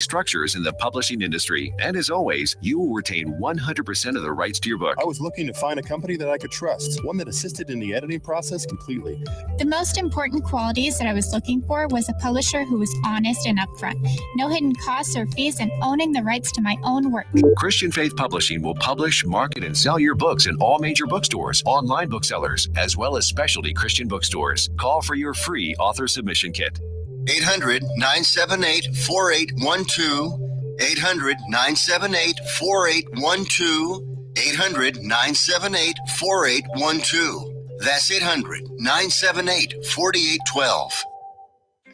structures in the publishing industry. And as always, you will retain 100% of the rights to your book. I was looking to find a company that I could trust, one that assisted in the editing process completely. The most important qualities that I was looking for was a publisher who was honest and upfront, no hidden costs or fees, and owning the rights to my own work. Christian Faith Publishing will publish, market, and sell your books in all major bookstores, online booksellers, as well as specialty Christian bookstores. Call for your free author submission kit. 800-978-4812. 800-978-4812. 800-978-4812. That's 800-978-4812.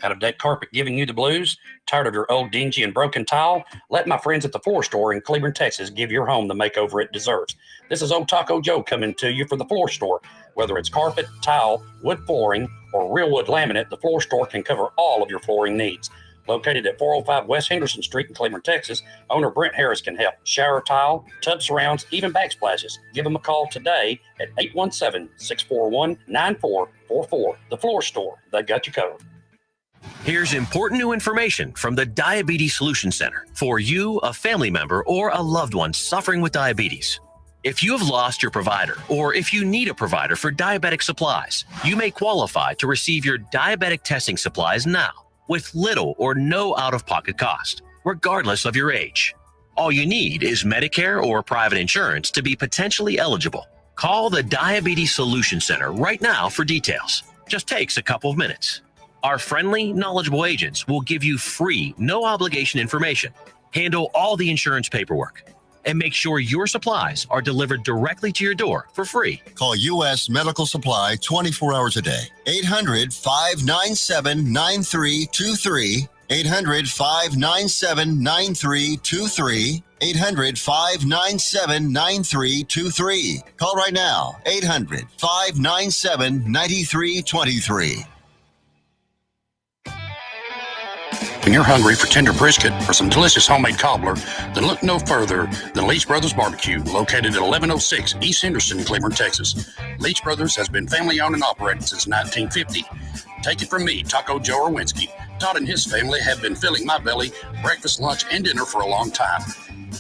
Out-of-date carpet giving you the blues? Tired of your old dingy and broken tile? Let my friends at the Floor Store in Cleveland, Texas give your home the makeover it deserves. This is Old Taco Joe coming to you for the Floor Store. Whether it's carpet, tile, wood flooring, or real wood laminate, the Floor Store can cover all of your flooring needs. Located at 405 West Henderson Street in Cleveland, Texas, owner Brent Harris can help. Shower tile, tub surrounds, even backsplashes. Give them a call today at 817-641-9444. The Floor Store, they got you covered. Here's important new information from the Diabetes Solution Center for you, a family member, or a loved one suffering with diabetes. If you have lost your provider, or if you need a provider for diabetic supplies, you may qualify to receive your diabetic testing supplies now with little or no out-of-pocket cost, regardless of your age. All you need is Medicare or private insurance to be potentially eligible. Call the Diabetes Solution Center right now for details. Just takes a couple of minutes. Our friendly, knowledgeable agents will give you free, no-obligation information, handle all the insurance paperwork, and make sure your supplies are delivered directly to your door for free. Call U.S. Medical Supply 24 hours a day. 800-597-9323. 800-597-9323. 800-597-9323. Call right now. 800-597-9323. When you're hungry for tender brisket or some delicious homemade cobbler, then look no further than Leech Brothers Barbecue, located at 1106 East Henderson in Cleveland, Texas. Leech Brothers has been family-owned and operated since 1950. Take it from me, Taco Joe Orwinski. Todd and his family have been filling my belly breakfast, lunch, and dinner for a long time.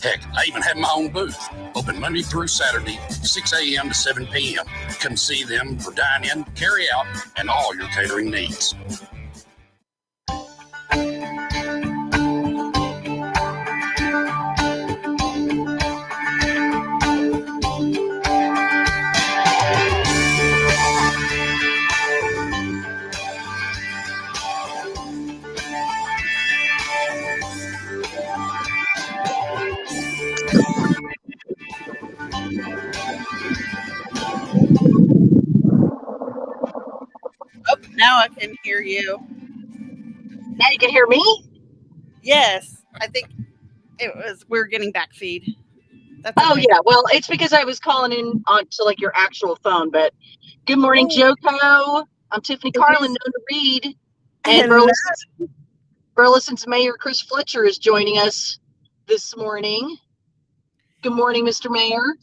Heck, I even have my own booth, open Monday through Saturday, 6 a.m. to 7 p.m. Come see them for dine-in, carry-out, and all your catering needs. Now I can hear you. Now you can hear me? Yes. I think we're getting back feed. That's Oh, okay. yeah. Well, it's because I was calling in on to like your actual phone, but good morning, JoCo. I'm Tiffany Carlin, Nona Reed, and Burleson's Mayor Chris Fletcher is joining us this morning. Good morning, Mr. Mayor.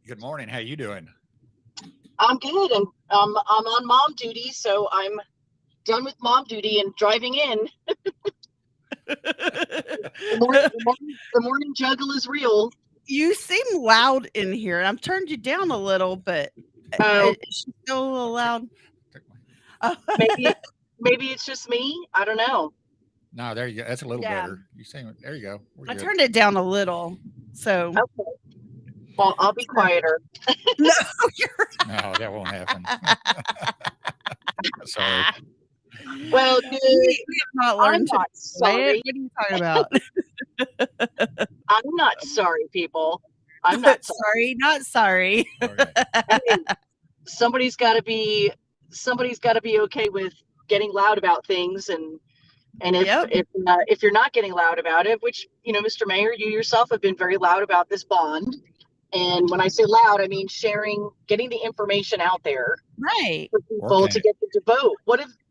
Good morning. How you doing? I'm good, and I'm on mom duty, so I'm done with mom duty and driving in. the morning juggle is real. You seem loud in here. I've turned you down a little, but it's still a little loud. Maybe it's just me. I don't know. No, there you go. That's a little better. You saying there you go. I turned it down a little, so. Okay. Well, I'll be quieter. No, no, that won't happen. Sorry. Well, we have not learned I'm not sorry. What are you talking about? I'm not sorry, people. I'm not sorry. Not sorry. I mean, somebody's got to be okay with getting loud about things, and if you're not getting loud about it, which Mr. Mayor, you yourself have been very loud about this bond. And when I say loud, I mean getting the information out there, right, for people to get them to vote.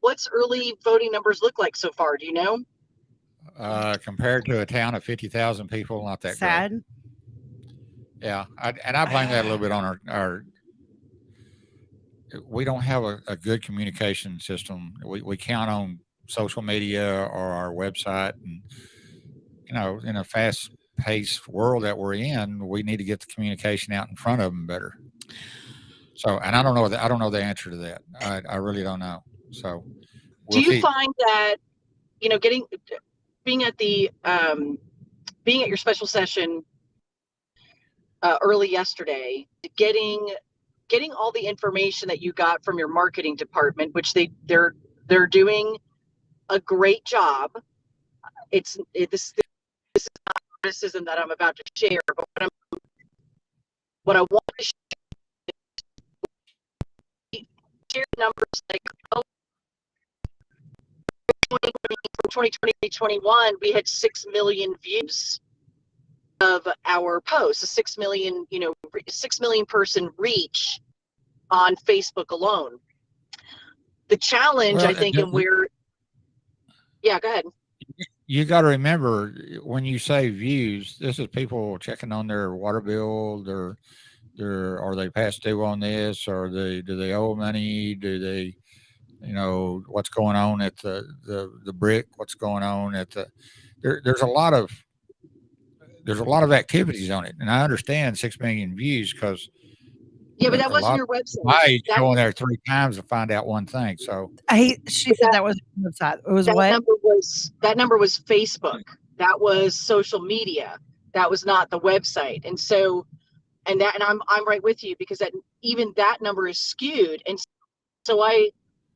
What's early voting numbers look like so far? Do you know? Compared to a town of 50,000 people, not that sad. Great. Yeah, I blame that a little bit on our. We don't have a good communication system. We count on social media or our website, and in a fast-paced world that we're in, we need to get the communication out in front of them better. So, and I don't know the answer to that. I really don't know. So, do you find that being at your special session early yesterday, getting all the information that you got from your marketing department, which they're doing a great job. This is not criticism that I'm about to share, but what I want to share numbers like 2020-2021, we had 6 million views of our posts, a 6 million person reach on Facebook alone. The challenge, I think, and yeah, go ahead. You got to remember, when you say views, this is people checking on their water bill, are they past due on this, or do they owe money? Do they, what's going on at the brick? What's going on at there's a lot of activities on it, and I understand 6 million views because but that wasn't your website. I go in there 3 times to find out one thing. So she said that was the website. It was that number was Facebook. That was social media. That was not the website. And so, and I'm right with you, because even that number is skewed. And so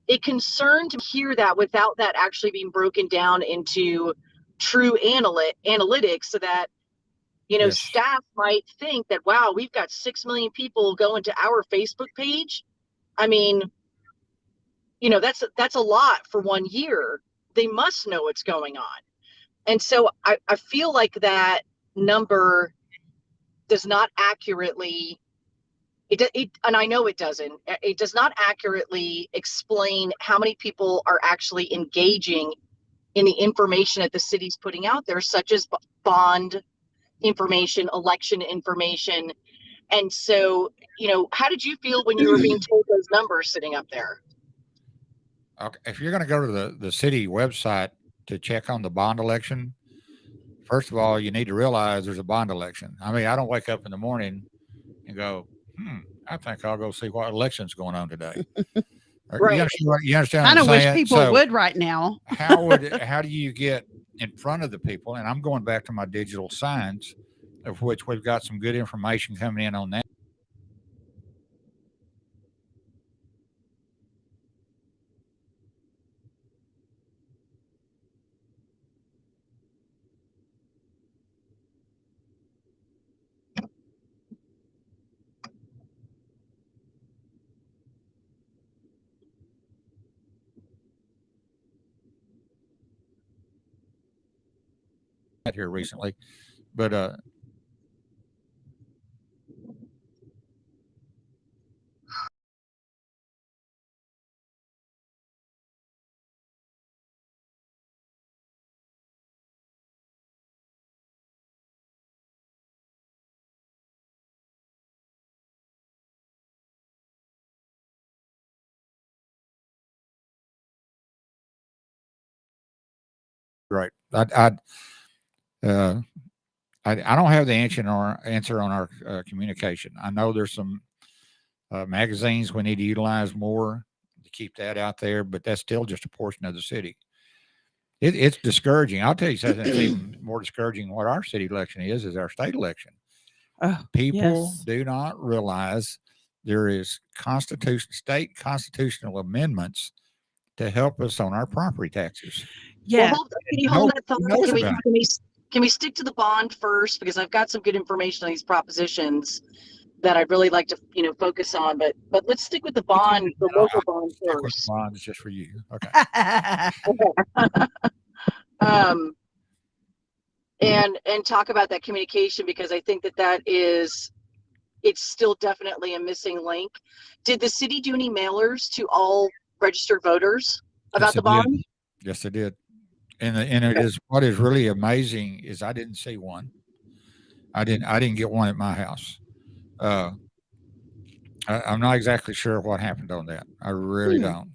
it concerned to hear that without that actually being broken down into true analytics, so that yes, staff might think that, wow, we've got 6 million people going to our Facebook page. I mean, that's a lot for 1 year. They must know what's going on. And so I feel like that number does not accurately, and I know it does not accurately explain how many people are actually engaging in the information that the city's putting out there, such as bond information, election information. And so, how did you feel when you were being told those numbers sitting up there? Okay. If you're going to go to the city website to check on the bond election, first of all, you need to realize there's a bond election. I mean, I don't wake up in the morning and go, I think I'll go see what election's going on today. Right. You understand I what I'm saying? wish people would right now. How do you get in front of the people? And I'm going back to my digital signs, of which we've got some good information coming in on that. Here recently, but right. I don't have the answer on our communication. I know there's some magazines we need to utilize more to keep that out there, but that's still just a portion of the city. It's discouraging. I'll tell you something that's even more discouraging. What our city election is our state election. People do not realize there is state constitutional amendments to help us on our property taxes. Yeah. Well, can you hold that thought? Can we stick to the bond first? Because I've got some good information on these propositions that I'd really like to, focus on. But let's stick with the bond, the local bond first. The bond is just for you. Okay. And talk about that communication, because I think it's still definitely a missing link. Did the city do any mailers to all registered voters about the bond? Yes, they did. And it is, what is really amazing is I didn't see one. I didn't get one at my house. I'm not exactly sure what happened on that. I really don't.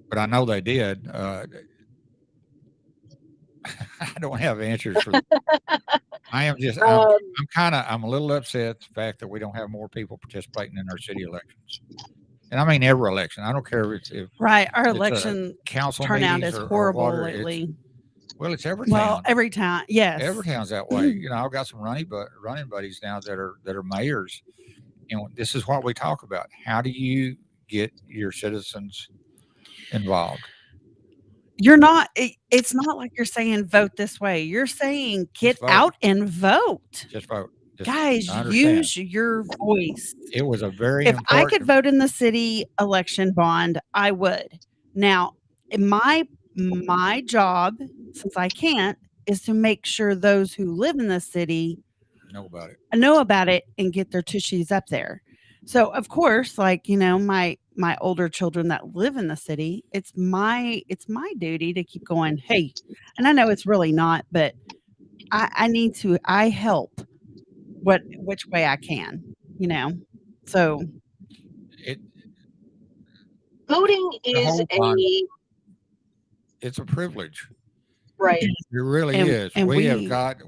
But I know they did. I don't have answers for I am just, I'm a little upset at the fact that we don't have more people participating in our city elections. And I mean every election. I don't care if Right. Our it's election council turnout meetings is or horrible water. lately. It's every Well, town. every time. Yes. Every town's that way. You know, I've got some running buddies now that are mayors. And this is what we talk about. How do you get your citizens involved? You're not, it's not like you're saying vote this way. You're saying get out and vote. Just vote. Guys, use your voice. It was a very If important. I could vote in the city election bond, I would. Now, my job, since I can't, is to make sure those who live in the city know about it and get their tushies up there. So of course, like, you know, my older children that live in the city, it's my duty to keep going, hey, and I know it's really not, but I help which way I can, you know. So voting is it's a privilege. Right. It really is. And we got a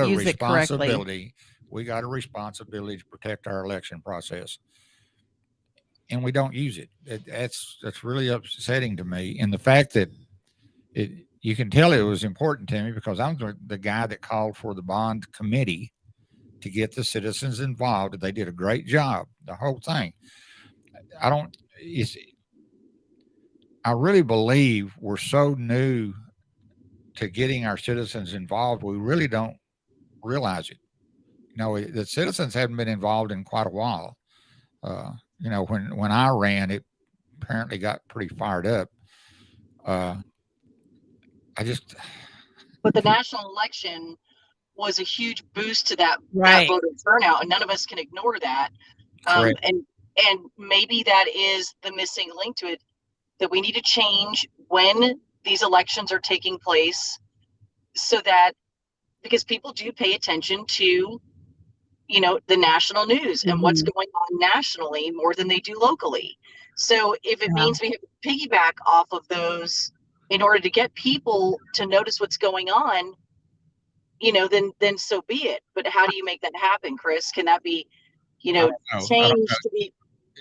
use it responsibility. We got a responsibility to protect our election process. And we don't use it. That's really upsetting to me. And the fact that you can tell it was important to me because I'm the guy that called for the bond committee to get the citizens involved. They did a great job, the whole thing. I really believe we're so new to getting our citizens involved. We really don't realize it. You know, the citizens haven't been involved in quite a while. You know, when I ran, it apparently got pretty fired up. But the national election was a huge boost to that voter turnout, and none of us can ignore that. And maybe that is the missing link to it, that we need to change when these elections are taking place, so that, because people do pay attention to, you know, the national news and what's going on nationally more than they do locally. So if it means we have to piggyback off of those in order to get people to notice what's going on, you know, then so be it. But how do you make that happen, Chris? Can that be, you know, changed to be?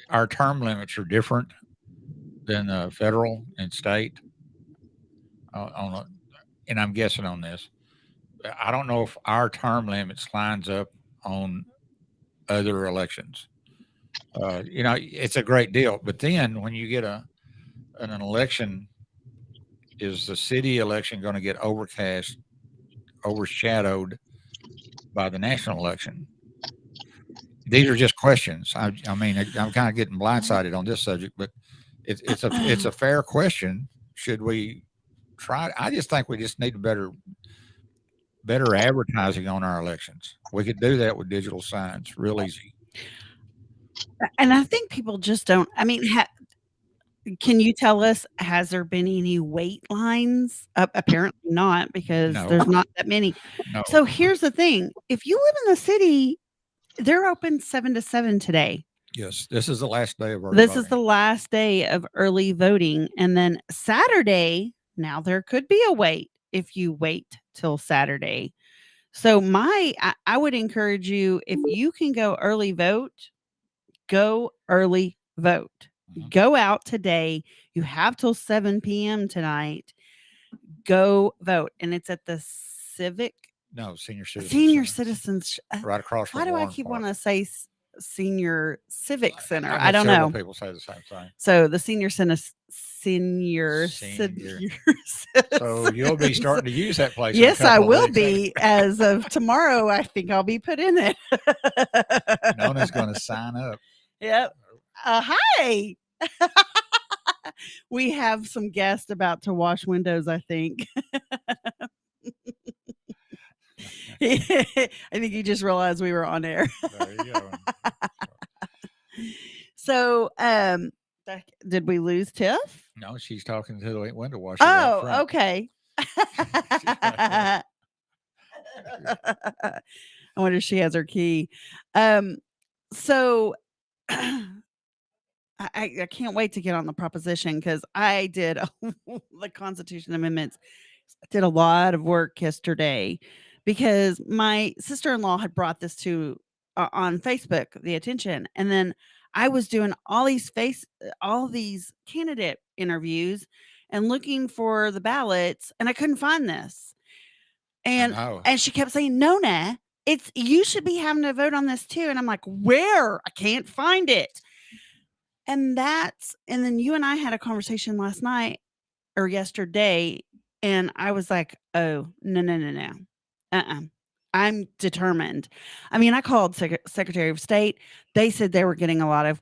Our term limits are different than federal and state. And I'm guessing on this. I don't know if our term limits lines up on other elections. You know, it's a great deal. But then when you get an election, is the city election going to get overshadowed by the national election? These are just questions. I mean, I'm kind of getting blindsided on this subject, but it's a fair question. Should we try? I just think we just need better advertising on our elections. We could do that with digital signs, real easy. And I think people just don't. I mean, can you tell us, has there been any wait lines? Apparently not, because there's not that many. No. So here's the thing. If you live in the city, they're open 7 to 7 today. Yes. This is the last day of early voting. This is the last day of early voting. And then Saturday, now there could be a wait if you wait till Saturday. So I would encourage you, if you can go early vote, go early vote. Go out today. You have till 7 p.m. tonight. Go vote. And it's at the Senior Citizens. Right across from Why do I Warren keep Park. wanting to say Senior Civic Center? I don't know. People say the same thing. So the Senior So you'll be starting to use that place. Yes, I will be. As of tomorrow, I think I'll be put in it. Nona's going to sign up. Yep. Hi. We have some guests about to wash windows, I think. I think you just realized we were on air. There you go. So, did we lose Tiff? No, she's talking to the window washer. Oh, okay. I wonder if she has her key. So I can't wait to get on the proposition, because I did the Constitution amendments did a lot of work yesterday because my sister-in-law had brought this to on Facebook, the attention. And then I was doing all these candidate interviews and looking for the ballots, and I couldn't find this. And she kept saying, Nona, you should be having to vote on this too. And I'm like, where? I can't find it. And then you and I had a conversation last night or yesterday, and I was like, oh, no. I'm determined. I mean, I called Secretary of State. They said they were getting a lot of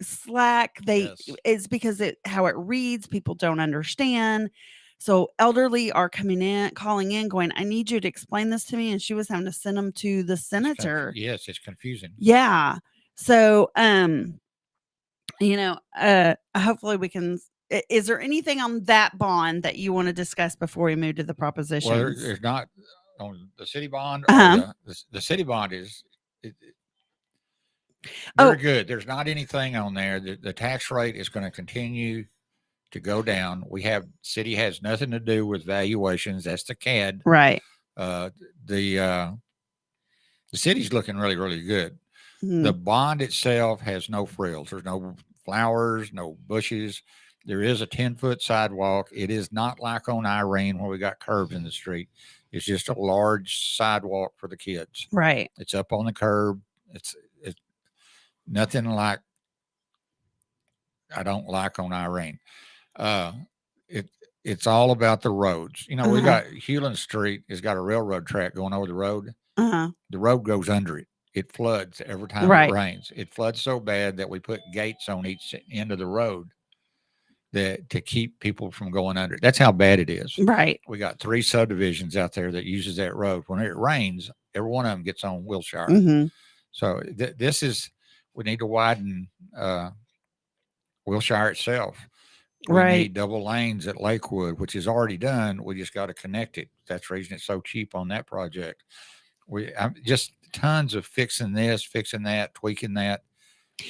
slack. It's because how it reads, people don't understand. So elderly are calling in, going, I need you to explain this to me. And she was having to send them to the senator. Yes, it's confusing. Yeah. So, hopefully we can. Is there anything on that bond that you want to discuss before we move to the propositions? Well, there's not on the city bond. Or the city bond is very good. There's not anything on there. The tax rate is going to continue to go down. City has nothing to do with valuations. That's the CAD. Right. The city's looking really, really good. The bond itself has no frills. There's no flowers, no bushes. There is a 10-foot sidewalk. It is not like on Irene where we got curbs in the street. It's just a large sidewalk for the kids. Right. It's up on the curb. It's nothing like I don't like on Irene. It's all about the roads. We got Hewlin Street has got a railroad track going over the road. The road goes under it. It floods every time it rains. It floods so bad that we put gates on each end of the road to keep people from going under it. That's how bad it is. Right. We got 3 subdivisions out there that uses that road. When it rains, every one of them gets on Wilshire. So we need to widen Wilshire itself. We need double lanes at Lakewood, which is already done. We just got to connect it. That's the reason it's so cheap on that project. I'm just tons of fixing this, fixing that, tweaking that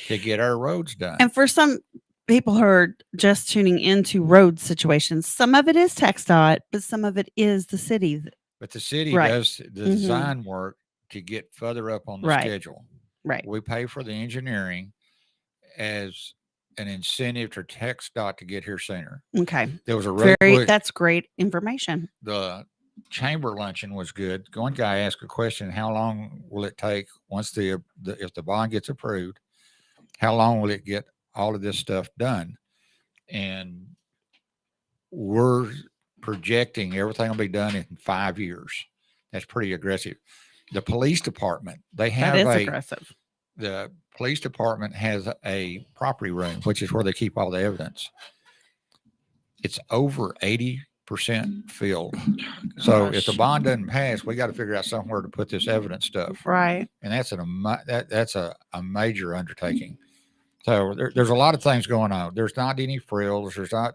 to get our roads done. And for some people who are just tuning into road situations, some of it is TxDOT, but some of it is the city. But the city does the design work to get further up on the schedule. Right. We pay for the engineering as an incentive for TxDOT to get here sooner. Okay. There was a that's great information. The chamber luncheon was good. One guy asked a question: how long will it take once if the bond gets approved? How long will it get all of this stuff done? And we're projecting everything will be done in 5 years. That's pretty aggressive. The police department, aggressive. The police department has a property room, which is where they keep all the evidence. It's over 80% filled. So if the bond doesn't pass, we got to figure out somewhere to put this evidence stuff. Right. And that's a major undertaking. So there's a lot of things going on. There's not any frills. There's not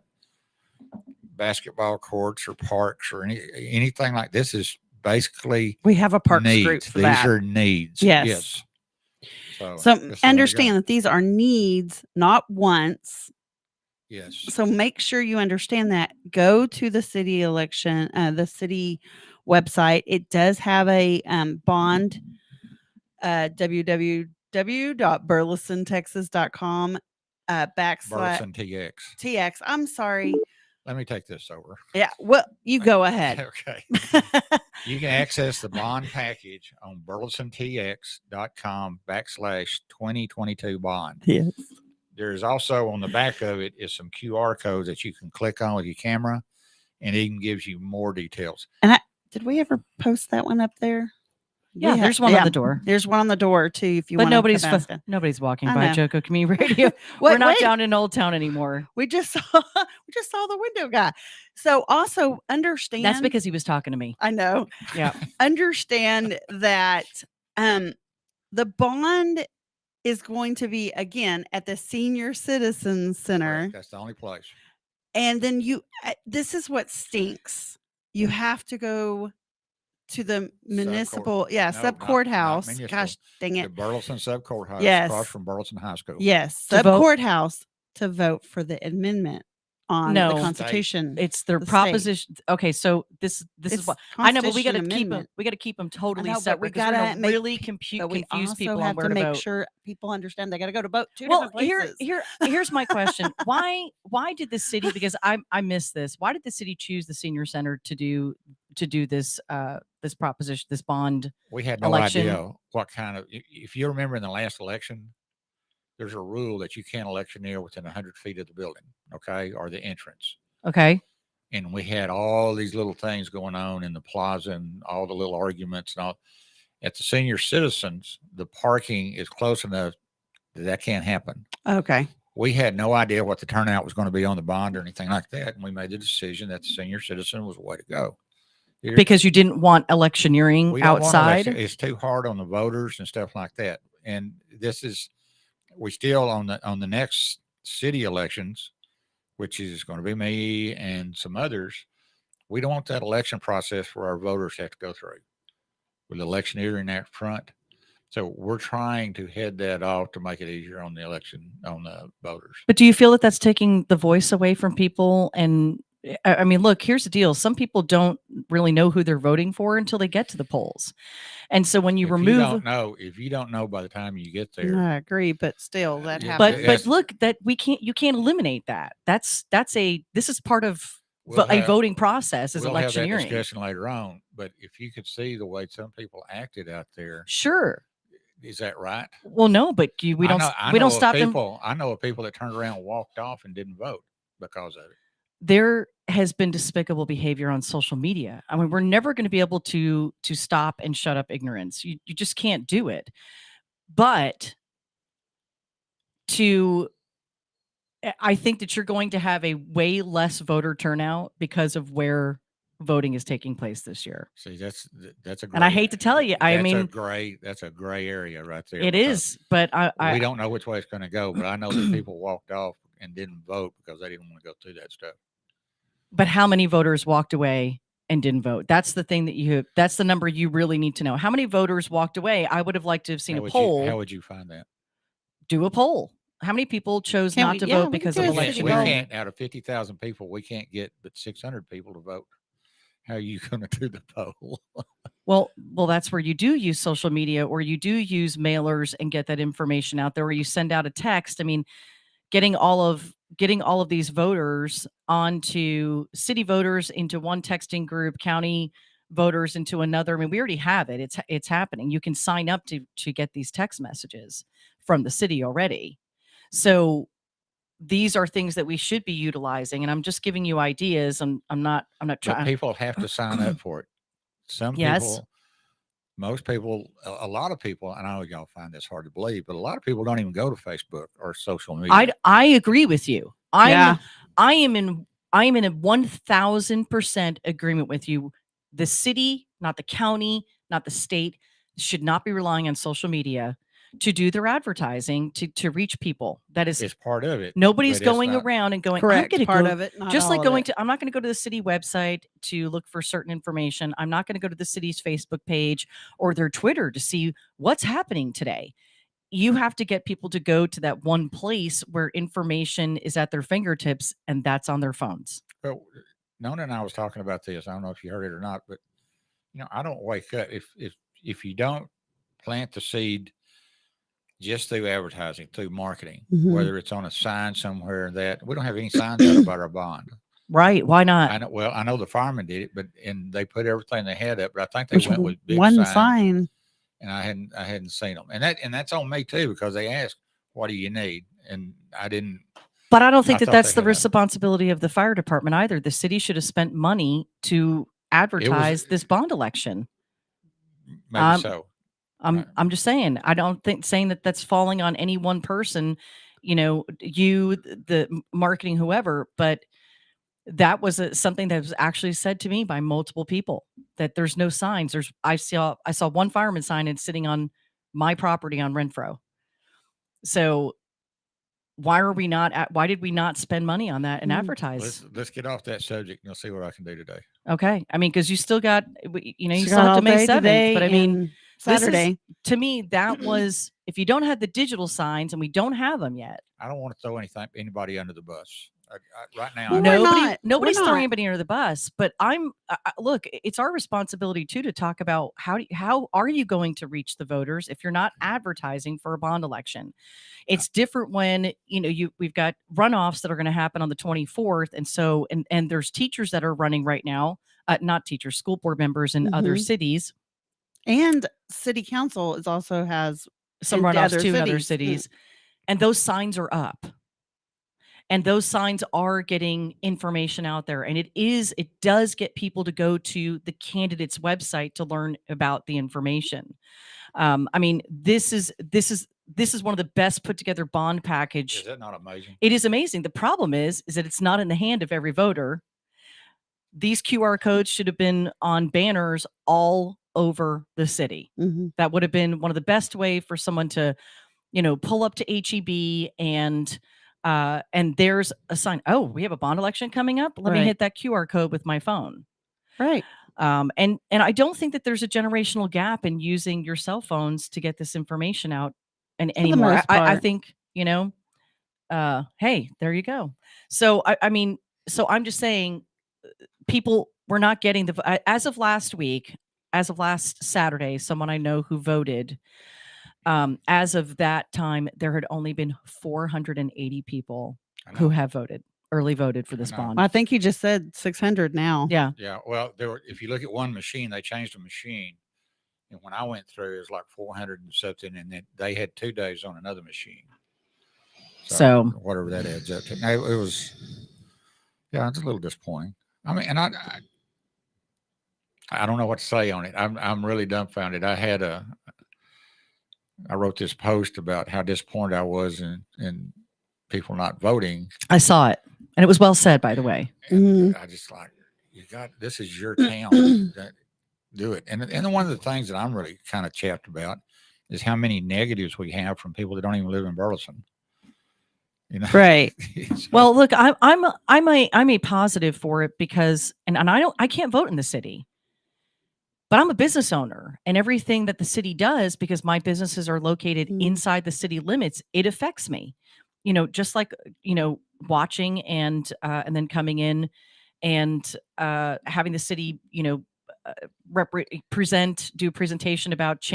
basketball courts or parks or anything like this. Is basically we have a parks group for that. These are needs. Yes. So understand that these are needs, not wants. Yes. So make sure you understand that. Go to the city the city website. It does have a bond, www.burlesontexas.com Burleson TX. TX. I'm sorry. Let me take this over. Yeah. Well, you go ahead. Okay. You can access the bond package on burlesontx.com/2022 bond. Yes. There's also on the back of it is some QR codes that you can click on with your camera, and it even gives you more details. And did we ever post that one up there? Yeah, there's one on the door. There's one on the door too. If you want, nobody's walking by JoCo Community Radio. We're not down in Old Town anymore. We just saw the window guy. So also understand that's because he was talking to me. I know. Yeah. Understand that the bond is going to be again at the Senior Citizen Center. Right, that's the only place. And then this is what stinks. You have to go to the municipal, sub courthouse. Gosh, dang it. The Burleson sub courthouse. Yes. Across from Burleson High School. Yes. Sub courthouse to vote for the amendment on No. the State. Constitution. It's their The state. proposition. Okay, so this It's is what I know, but we got to Constitution keep them. amendment. We got to keep them I totally know, but separate we because we're gotta going to make really but we confuse also people have on where to to make vote. sure people understand they got to go to vote two Well, different places. here's my question. Why did the city, because I missed this, why did the city choose the senior center to do this this proposition, this bond We had no election? idea what kind of. If you remember in the last election, there's a rule that you can't electioneer within 100 feet of the building, okay, or the entrance. Okay. And we had all these little things going on in the plaza and all the little arguments and all. At the senior citizens, the parking is close enough that can't happen. Okay. We had no idea what the turnout was going to be on the bond or anything like that. And we made the decision that the senior citizen was the way to go. Because you didn't want electioneering We don't want outside? it's too hard on the voters and stuff like that. And we still on the next city elections, which is going to be me and some others. We don't want that election process where our voters have to go through with electioneering out front. So we're trying to head that off to make it easier on the voters. But do you feel that that's taking the voice away from people? And I mean, look, here's the deal. Some people don't really know who they're voting for until they get to the polls. And so when you remove, if you don't know by the time you get there. I agree, but still that happens. But look, that you can't eliminate that. This is part of a voting process is we'll electioneering. Have that discussion later on. But if you could see the way some people acted out there. Sure. Is that right? Well, no, but we don't stop them. I know of people that turned around and walked off and didn't vote because of it. There has been despicable behavior on social media. I mean, we're never going to be able to stop and shut up ignorance. You just can't do it. But I think that you're going to have a way less voter turnout because of where voting is taking place this year. See, that's a gray, and I hate to tell you, that's a gray area right there. It is, but we don't know which way it's going to go. But I know that people walked off and didn't vote because they didn't want to go through that stuff. But how many voters walked away and didn't vote? That's the thing that's the number you really need to know. How many voters walked away? I would have liked to have seen a poll. How would you find that? Do a poll. How many people chose not to vote because of election? We can't, out of 50,000 people, we can't get but 600 people to vote. How are you going to do the poll? Well, that's where you do use social media, or you do use mailers and get that information out there, or you send out a text. I mean, getting all of these voters onto city voters into one texting group, county voters into another. I mean, we already have it. It's happening. You can sign up to get these text messages from the city already. So these are things that we should be utilizing, and I'm just giving you ideas. I'm not trying. But people have to sign up for it. Some people, most people, a lot of people, and I know y'all find this hard to believe, but a lot of people don't even go to Facebook or social media. I agree with you. I am in a 1,000% agreement with you. The city, not the county, not the state, should not be relying on social media to do their advertising to reach people. That is part of it. Nobody's going around and going, correct, I'm part of it, not just all like of going it. to, I'm not going to go to the city website to look for certain information. I'm not going to go to the city's Facebook page or their Twitter to see what's happening today. You have to get people to go to that one place where information is at their fingertips, and that's on their phones. Well, Nona and I was talking about this. I don't know if you heard it or not, but I don't wake up if you don't plant the seed just through advertising, through marketing, whether it's on a sign somewhere that we don't have any signs out about our bond. Right. Why not? I know the firemen did it, and they put everything they had up, but I think they went with big one signs, sign. and I hadn't seen them. And that's on me too, because they asked, what do you need? And I didn't. But I don't think that's the responsibility of the fire department either. The city should have spent money to advertise this bond election. Maybe so. I'm just saying, I don't think saying that that's falling on any one person, the marketing, whoever, but that was something that was actually said to me by multiple people, that there's no signs. I saw one fireman sign and sitting on my property on Renfro. So why did we not spend money on that and advertise? Let's get off that subject and you'll see what I can do today. Okay. I mean, cause you still got, you still have to May 7th, but I mean, Saturday. To me, that was, if you don't have the digital signs, and we don't have them yet. I don't want to throw anybody under the bus. Right now, Well, we're not. Nobody's We're throwing not. anybody under the bus, but look, it's our responsibility too to talk about how are you going to reach the voters if you're not advertising for a bond election. It's different when we've got runoffs that are going to happen on the 24th, and so and there's teachers that are running right now, not teachers, school board members in other cities, and city council is also has some in runoffs too in other cities. cities, and those signs are up. And those signs are getting information out there. And it does get people to go to the candidate's website to learn about the information. I mean, this is one of the best put together bond package. Is that not amazing? It is amazing. The problem is that it's not in the hand of every voter. These QR codes should have been on banners all over the city. That would have been one of the best way for someone to, pull up to HEB and there's a sign. Oh, we have a bond election coming up. Let me hit that QR code with my phone. Right. And I don't think that there's a generational gap in using your cell phones to get this information out anymore. I think, hey, there you go. So I mean, so I'm just saying, people were not getting as of last Saturday, someone I know who voted. As of that time, there had only been 480 people who have early voted for this bond. I think you just said 600 now. Yeah. Yeah. Well, if you look at one machine, they changed the machine. And when I went through, it was like 400 and something. And then they had 2 days on another machine. So whatever that adds up to. Now, it was, it's a little disappointing. I mean, and I don't know what to say on it. I'm really dumbfounded. I wrote this post about how disappointed I was in people not voting. I saw it, and it was well said, by the way. I just this is your town. Do it. And one of the things that I'm really kind of chapped about is how many negatives we have from people that don't even live in Burleson. Right. Well, look, I'm a positive for it because, and I can't vote in the city. But I'm a business owner, and everything that the city does, because my businesses are located inside the city limits, it affects me. Just like, watching and then coming in and having the city, do a presentation about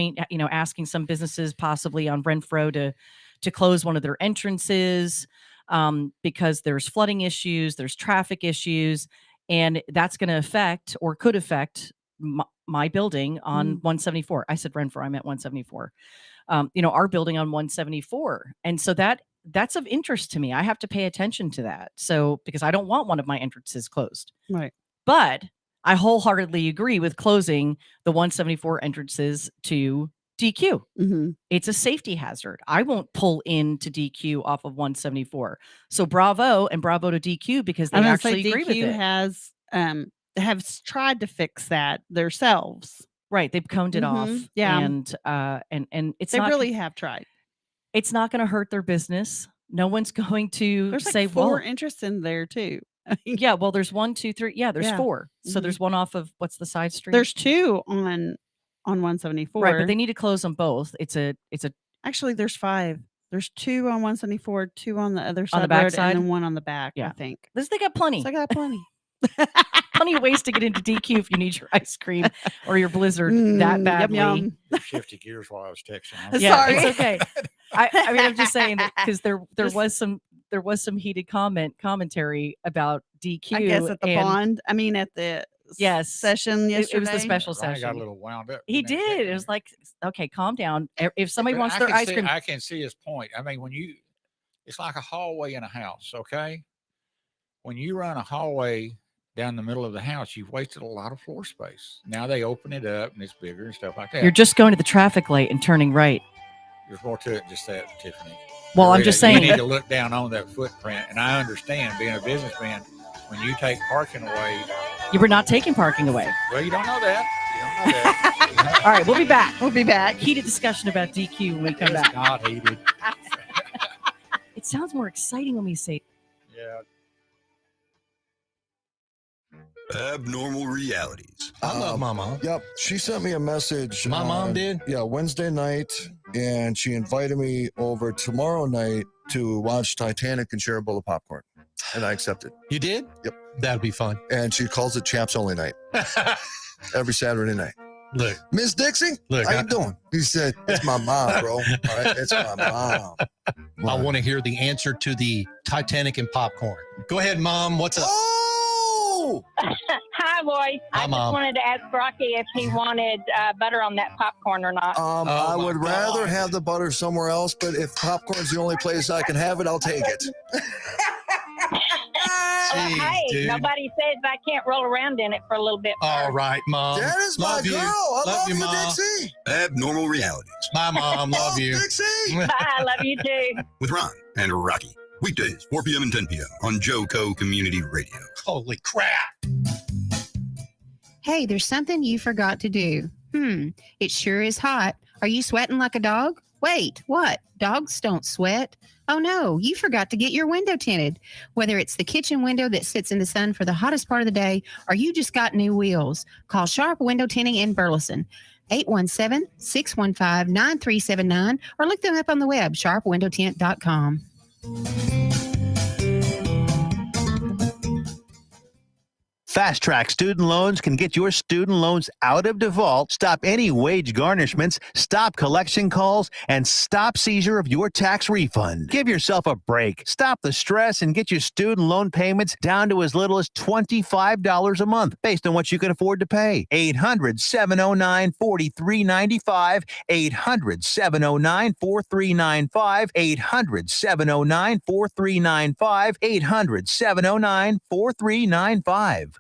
asking some businesses possibly on Renfro to close one of their entrances because there's flooding issues, there's traffic issues, and that's going to affect or could affect my building on 174. I said Renfro, I meant 174. Our building on 174. And so that's of interest to me. I have to pay attention to that. So, because I don't want one of my entrances closed. Right. But I wholeheartedly agree with closing the 174 entrances to DQ. It's a safety hazard. I won't pull into DQ off of 174. So bravo to DQ because they actually agree with it. Have tried to fix that themselves. Right. They've coned it off. Yeah. And they really have tried. It's not going to hurt their business. No one's going to there's say, like 4 interests in there too. Yeah. Well, there's 1, 2, 3. Yeah, there's 4. So there's one off of what's the side street? There's 2 on 174. Right. But they need to close them both. Actually, there's 5. There's 2 on 174, 2 on the other side on the back road, side, and then 1 on the back. Yeah. I think. They got plenty. So I got plenty. Plenty of ways to get into DQ if you need your ice cream or your Blizzard that badly. Yum. Shifted gears while I was texting. Yeah, Sorry. it's okay. I mean, I'm just saying that because there was some heated commentary about DQ. I guess at the bond. I mean, at the session yesterday. It was the special Ryan session. got a little wound up. He did. It was like, okay, calm down. If somebody wants their ice cream, I can see his point. I mean, it's like a hallway in a house. Okay, when you run a hallway down the middle of the house, you've wasted a lot of floor space. Now they open it up and it's bigger and stuff like that. You're just going to the traffic light and turning right. There's more to it than just that, Tiffany. Well, I'm just saying. You need to look down on that footprint. And I understand, being a businessman, when you take parking away. You were not taking parking away. Well, you don't know that. All right, we'll be back. Heated discussion about DQ when we come back. It's not heated. It sounds more exciting when we say. Yeah. Abnormal realities. I love my mom. Yep. She sent me a message. My mom did? Yeah, Wednesday night. And she invited me over tomorrow night to watch Titanic and share a bowl of popcorn. And I accepted. You did? Yep. That'd be fun. And she calls it Chaps Only Night. Every Saturday night. Look. Miss Dixie, Look, how you doing? He said, it's my mom, bro. All right, it's my mom. I want to hear the answer to the Titanic and popcorn. Go ahead, Mom. What's up? Oh! Hi, boys. I just Mom. wanted to ask Rocky if he wanted butter on that popcorn or not. I would rather have the butter somewhere else, but if popcorn's the only place I can have it, I'll take it. Jeez, hey, dude. nobody says I can't roll around in it for a little bit. All right, Mom. That is my Love you. girl. I love you, Mom. Dixie. Abnormal realities My mom, love you. Dixie. Bye. I love you too. with Ron and Rocky. Weekdays, 4 p.m. and 10 p.m. on JoCo Community Radio. Holy crap. Hey, there's something you forgot to do. It sure is hot. Are you sweating like a dog? Wait, what? Dogs don't sweat. Oh no, you forgot to get your window tinted. Whether it's the kitchen window that sits in the sun for the hottest part of the day, or you just got new wheels, call Sharp Window Tinting in Burleson. 817-615-9379, or look them up on the web, sharpwindowtint.com. Fast Track Student Loans can get your student loans out of default, stop any wage garnishments, stop collection calls, and stop seizure of your tax refund. Give yourself a break. Stop the stress and get your student loan payments down to as little as $25 a month based on what you can afford to pay. 800-709-4395, 800-709-4395, 800-709-4395, 800-709-4395.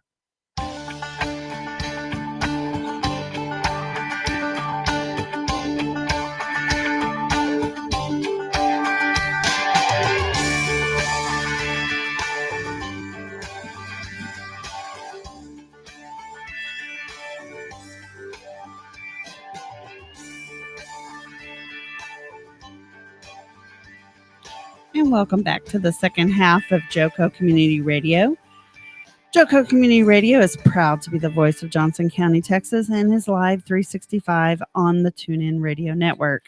And welcome back to the second half of JoCo Community Radio. JoCo Community Radio is proud to be the voice of Johnson County, Texas, and is live 365 on the TuneIn Radio Network.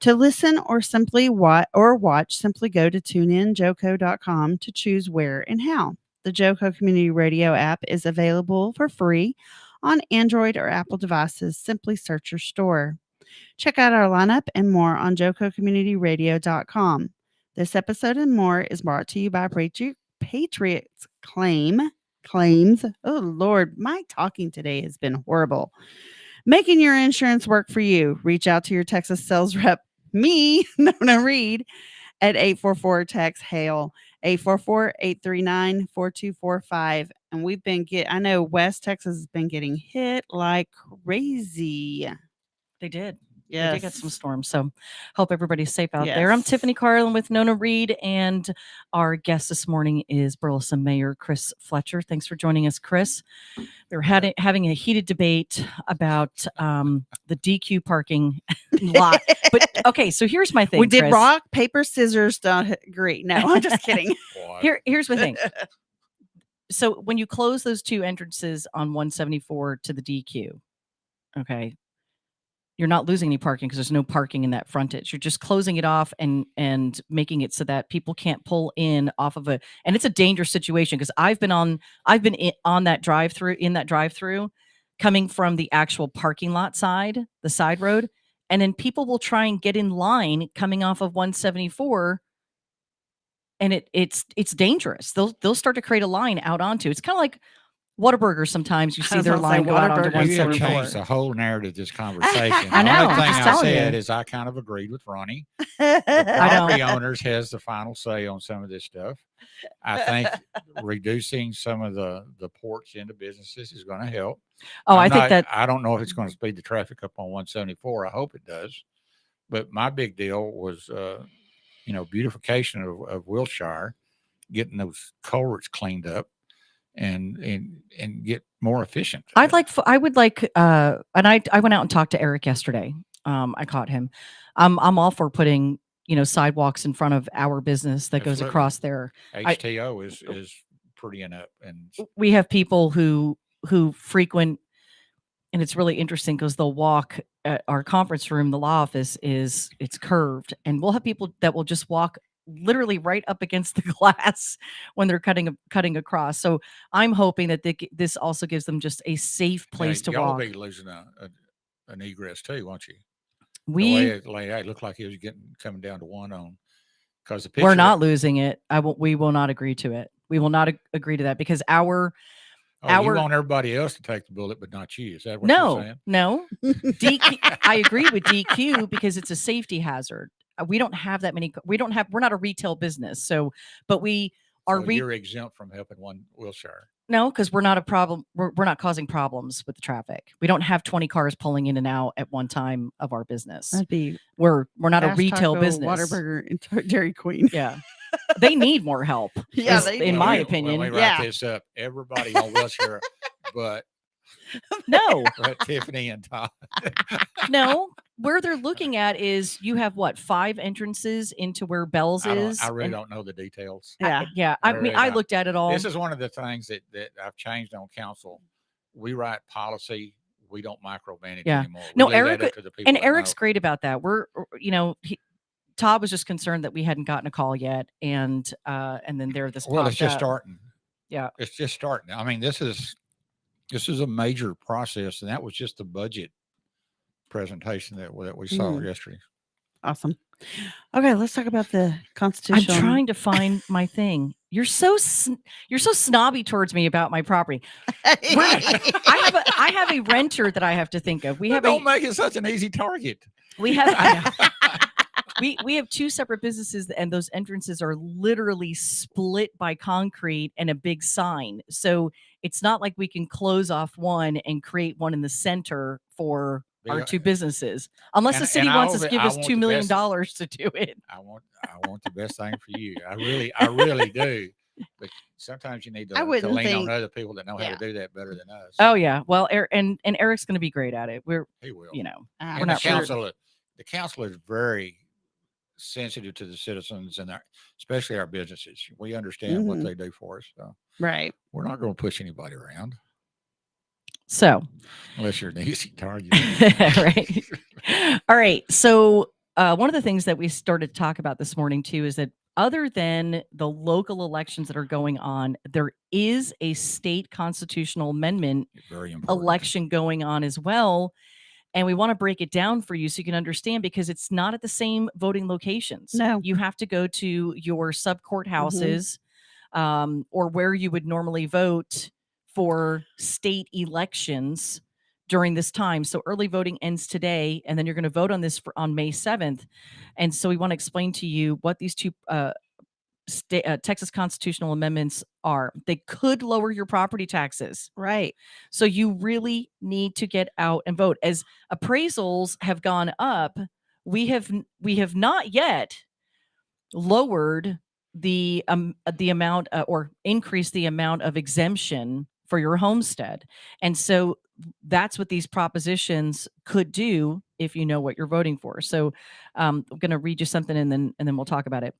To listen or simply watch, simply go to tuneinjoco.com to choose where and how. The JoCo Community Radio app is available for free on Android or Apple devices. Simply search your store. Check out our lineup and more on jococommunityradio.com. This episode and more is brought to you by Patriots Claims. Oh, Lord, my talking today has been horrible. Making your insurance work for you. Reach out to your Texas sales rep, me, Nona Reed, at 844-TEX-HAIL, 844-839-4245. And we've been I know West Texas has been getting hit like crazy. They did. Yes. They did get some storms. So hope everybody's safe out there. I'm Tiffany Carlin with Nona Reed, and our guest this morning is Burleson Mayor Chris Fletcher. Thanks for joining us, Chris. We were having a heated debate about the DQ parking lot. But okay, so here's my thing. We did Chris. rock, paper, scissors, don't agree. No, I'm just kidding. Here's the thing. So when you close those two entrances on 174 to the DQ, okay, you're not losing any parking because there's no parking in that frontage. You're just closing it off and making it so that people can't pull in off of and it's a dangerous situation because I've been on that drive-through coming from the actual parking lot side, the side road, and then people will try and get in line coming off of 174, and it's dangerous. They'll start to create a line out onto. It's kind of like Whataburger. Sometimes you see their line go out onto You have 174. changed the whole narrative of this conversation. I know, The only I'm thing just I telling said you. is I kind of agreed with Ronnie. I The property know. owners has the final say on some of this stuff. I think reducing some of the ports into businesses is going to help. Oh, I think that- I don't know if it's going to speed the traffic up on 174. I hope it does. But my big deal was, beautification of Wilshire, getting those culverts cleaned up and get more efficient. I would like, and I went out and talked to Eric yesterday. I caught him. I'm all for putting, sidewalks in front of our business that goes Absolutely. across there. HTO is pretty enough. And We have people who frequent, and it's really interesting because they'll walk at our conference room. The law office it's curved, and we'll have people that will just walk literally right up against the glass when they're cutting across. So I'm hoping that this also gives them just a safe place to y'all walk. will be losing an egress too, won't you? The We way it laid out, it looked like it was coming down to one on, because the picture. we're not losing it. We will not agree to it. We will not agree to that, because you want everybody else to take the bullet, but not you. Is that what you're saying? No. DQ, I agree with DQ because it's a safety hazard. We don't have that many. We're not a retail business. So, but we are. So you're exempt from helping one Wilshire. No, because we're not a problem. We're not causing problems with the traffic. We don't have 20 cars pulling in and out at one time of our business. That'd be we're not a Fast retail Taco, business. Whataburger, and Dairy Queen. Yeah. They need more help. Yeah, in my opinion. When we wrap this up, everybody on Wilshire, but Tiffany and Todd. No, where they're looking at is you have 5 entrances into where Bell's is. I really don't know the details. Yeah. I looked at it all. This is one of the things that I've changed on council. We write policy. We don't micromanage anymore. No, Eric's great about that. Todd was just concerned that we hadn't gotten a call yet, and then this. Well, it's just starting. Yeah, it's just starting. I mean, this is a major process, and that was just the budget presentation that we saw yesterday. Awesome. Okay, let's talk about the Constitution. I'm trying to find my thing. You're so snobby towards me about my property. I have a renter that I have to think of. Don't make it such an easy target. We have. We have 2 separate businesses, and those entrances are literally split by concrete and a big sign. So it's not like we can close off one and create one in the center for our 2 businesses, unless the city wants to give us $2 million to do it. I want the best thing for you. I really do. But sometimes you need to lean on other people that know how to do that better than us. Oh yeah, well, and Eric's going to be great at it. He will. We're not the council is very sensitive to the citizens and especially our businesses. We understand what they do for us. So right. We're not going to push anybody around. So unless you're an easy target. Right. All right. So one of the things that we started to talk about this morning too is that other than the local elections that are going on, there is a state constitutional amendment election going on as well. And we want to break it down for you so you can understand, because it's not at the same voting locations. No. You have to go to your sub courthouses or where you would normally vote for state elections during this time. So early voting ends today, and then you're going to vote on this on May 7th. And so we want to explain to you what these 2 Texas constitutional amendments are. They could lower your property taxes. Right. So you really need to get out and vote. As appraisals have gone up, we have not yet lowered the amount or increased the amount of exemption for your homestead. And so that's what these propositions could do if you know what you're voting for. So I'm going to read you something and then we'll talk about it.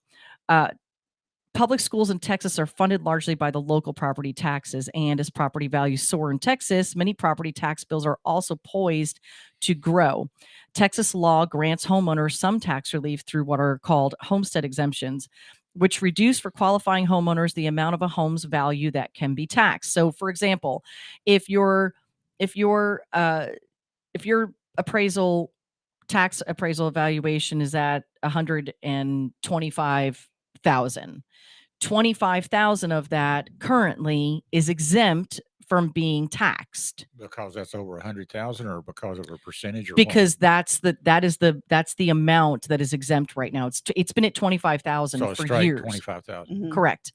Public schools in Texas are funded largely by the local property taxes, and as property values soar in Texas, many property tax bills are also poised to grow. Texas law grants homeowners some tax relief through what are called homestead exemptions, which reduce for qualifying homeowners the amount of a home's value that can be taxed. So, for example, if your tax appraisal evaluation is at $125,000. 25,000 of that currently is exempt from being taxed. Because that's over 100,000, or because of a percentage? Or because that's the amount that is exempt right now. It's been at 25,000 for years. 25,000. Correct.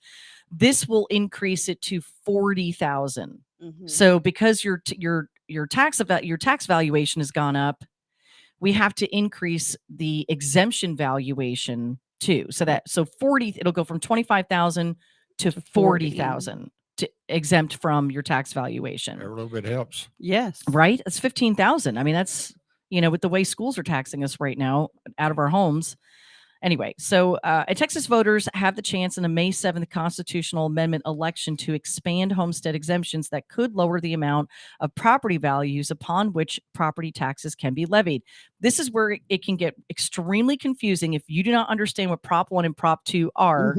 This will increase it to 40,000. So because your tax valuation has gone up, we have to increase the exemption valuation too. So 40, it'll go from 25,000 to 40,000 to exempt from your tax valuation. Every little bit helps. Yes. Right? It's 15,000. I mean, that's, with the way schools are taxing us right now out of our homes, Anyway, so Texas voters have the chance in a May 7th constitutional amendment election to expand homestead exemptions that could lower the amount of property values upon which property taxes can be levied. This is where it can get extremely confusing if you do not understand what Prop 1 and Prop 2 are,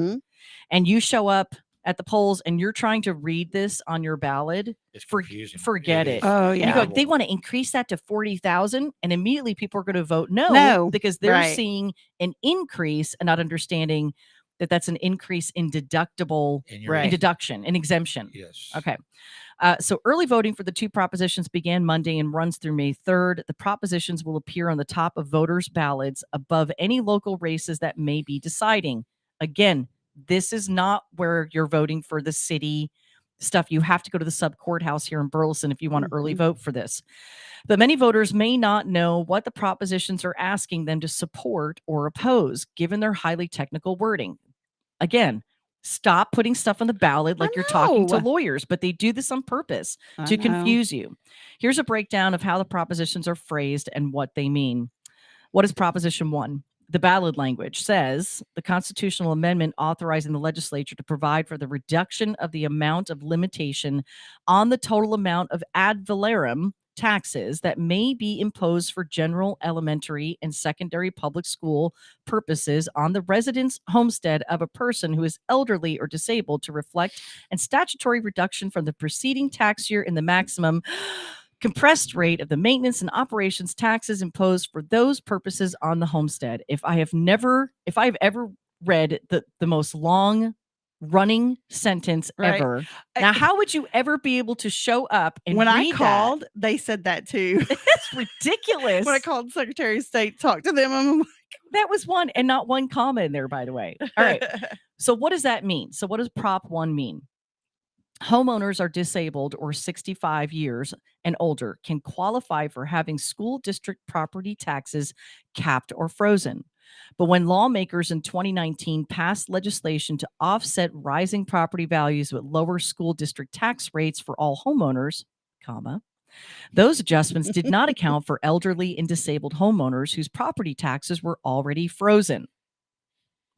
and you show up at the polls and you're trying to read this on your ballot. It's confusing. Forget it. Oh, You yeah. go, they want to increase that to 40,000, and immediately people are going to vote no, because they're right. seeing an increase and not understanding that that's an increase in deductible, in deduction, in exemption. Yes. Okay. So early voting for the two propositions began Monday and runs through May 3rd. The propositions will appear on the top of voters' ballots above any local races that may be deciding. Again, this is not where you're voting for the city stuff. You have to go to the sub courthouse here in Burleson if you want to early vote for this. But many voters may not know what the propositions are asking them to support or oppose, given their highly technical wording. Again, stop putting stuff on the ballot like you're talking to lawyers, but they do this on purpose to confuse you. Here's a breakdown of how the propositions are phrased and what they mean. What is Proposition 1? The ballot language says the constitutional amendment authorizing the legislature to provide for the reduction of the amount of limitation on the total amount of ad valorem taxes that may be imposed for general, elementary, and secondary public school purposes on the residence homestead of a person who is elderly or disabled to reflect and statutory reduction from the preceding tax year in the maximum compressed rate of the maintenance and operations taxes imposed for those purposes on the homestead. If I have ever read the most long running sentence ever, now how would you ever be able to show up and when I read called, that? they said that too. It's ridiculous. When I called Secretary of State, talked to them, I'm like, that was one, and not one comma in there, by the way. All right. So what does that mean? So what does Prop 1 mean? Homeowners are disabled or 65 years and older can qualify for having school district property taxes capped or frozen. But when lawmakers in 2019 passed legislation to offset rising property values with lower school district tax rates for all homeowners, those adjustments did not account for elderly and disabled homeowners whose property taxes were already frozen.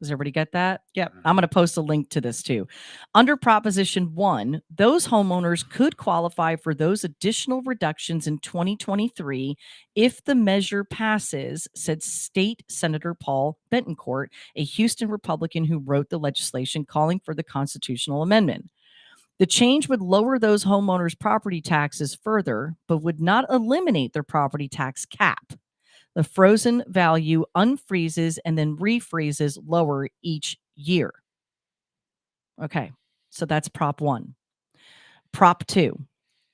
Does everybody get that? Yep. I'm going to post a link to this too. Under Proposition 1, those homeowners could qualify for those additional reductions in 2023 if the measure passes, said State Senator Paul Betancourt, a Houston Republican who wrote the legislation calling for the constitutional amendment. The change would lower those homeowners' property taxes further, but would not eliminate their property tax cap. The frozen value unfreezes and then refreezes lower each year. Okay, so that's Prop 1. Prop 2,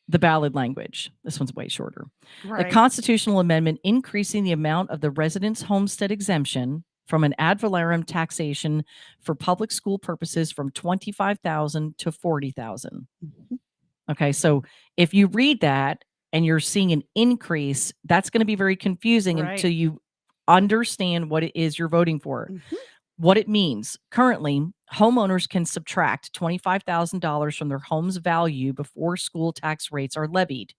the ballot language. This one's way shorter. Right. The constitutional amendment increasing the amount of the residence homestead exemption from an ad valorem taxation for public school purposes from $25,000 to $40,000. Okay, so if you read that, and you're seeing an increase, that's going to be very confusing until you understand what it is you're voting for. What it means. Currently, homeowners can subtract $25,000 from their home's value before school tax rates are levied.